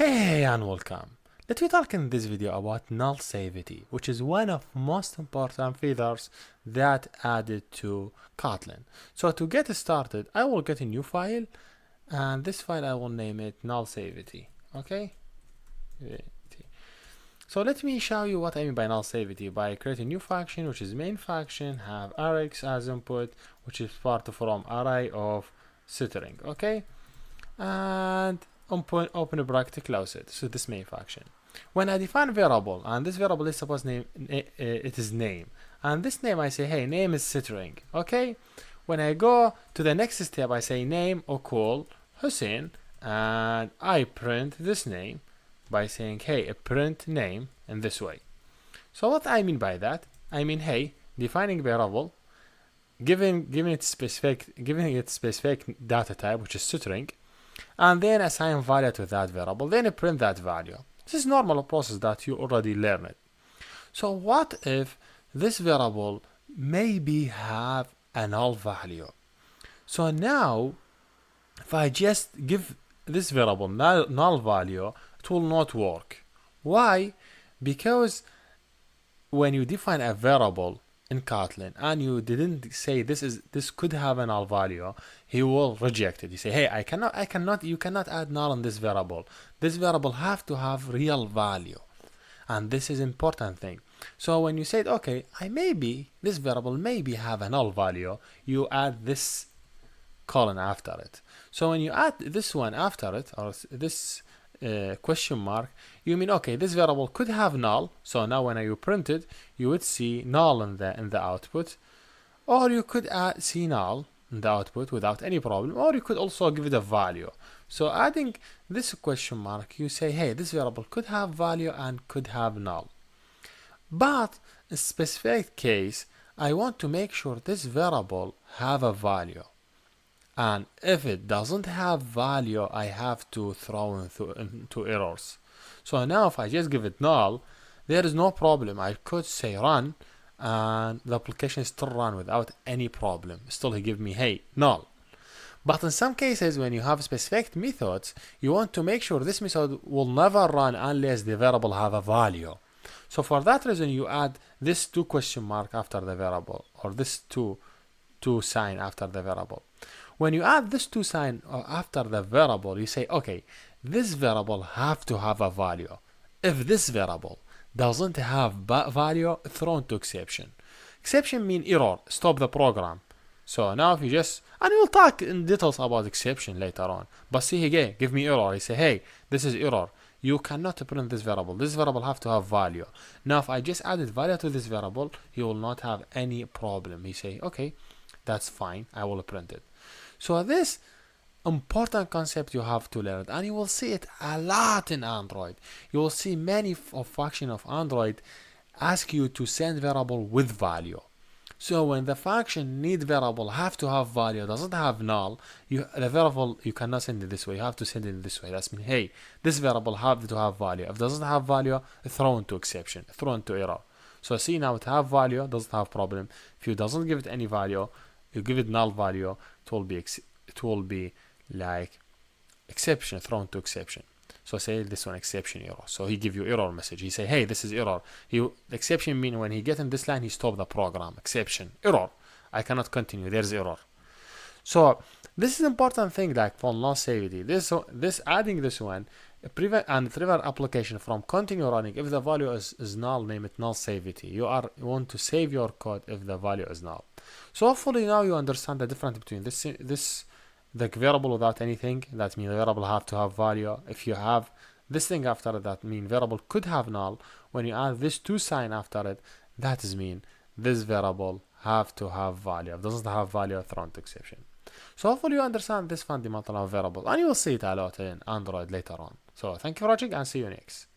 Hey and welcome. Let me talk in this video about null safety, which is one of most important features that added to Kotlin. So to get started, I will get a new file, and this file I will name it null safety. Okay. So let me show you what I mean by null safety by creating a new function, which is main function, have arrays as input, which is part from array of string. Okay. And open a bracket, close it. So this main function. When I define variable, and this variable is supposed name, it is name, and this name I say, hey, name is string. Okay. When I go to the next step, I say name equal Hussein, and I print this name by saying, hey, print name in this way. So what I mean by that, I mean, hey, defining variable, giving it specific data type, which is string, and then assign value to that variable, then print that value. This is normal process that you already learned. So what if this variable maybe have a null value? So now if I just give this variable null value, it will not work. Why? Because when you define a variable in Kotlin and you didn't say this could have a null value, he will reject it. You say, hey, you cannot add null on this variable. This variable have to have real value, and this is important thing. So when you said, okay, this variable maybe have a null value, you add this colon after it. So when you add this one after it, or this question mark, you mean, okay, this variable could have null. So now when you print it, you would see null in the output, or you could see null in the output without any problem, or you could also give it a value. So adding this question mark, you say, hey, this variable could have value and could have null. But in specific case, I want to make sure this variable have a value. And if it doesn't have value, I have to throw into errors. So now if I just give it null, there is no problem. I could say run, and the application still run without any problem. Still he give me, hey, null. But in some cases, when you have specific methods, you want to make sure this method will never run unless the variable have a value. So for that reason, you add this two question mark after the variable, or this two sign after the variable. When you add this two sign after the variable, you say, okay, this variable have to have a value. If this variable doesn't have value, throw into exception. Exception mean error, stop the program. So now if you just, and we'll talk in details about exception later on, but see again, give me error. You say, hey, this is error. You cannot print this variable. This variable have to have value. Now if I just added value to this variable, you will not have any problem. You say, okay, that's fine, I will print it. So this important concept you have to learn, and you will see it a lot in Android. You will see many function of Android ask you to send variable with value. So when the function need variable have to have value, doesn't have null, the variable you cannot send it this way. You have to send it this way. That's mean, hey, this variable have to have value. If it doesn't have value, throw into exception, throw into error. So see now it have value, doesn't have problem. If you doesn't give it any value, you give it null value, it will be like exception, thrown to exception. So say this one exception error. So he give you error message. He say, hey, this is error. The exception mean when he get in this line, he stop the program. Exception error. I cannot continue. There's error. So this is important thing like for null safety. This adding this one prevent application from continue running if the value is null. Name it null safety. You want to save your code if the value is null. So hopefully now you understand the difference between the variable without anything. That means the variable have to have value. If you have this thing after it, that mean variable could have null. When you add this two sign after it, that is mean this variable have to have value. If it doesn't have value, throw into exception. So hopefully you understand this fundamental of variable, and you will see it a lot in Android later on. So thank you for watching, and see you next.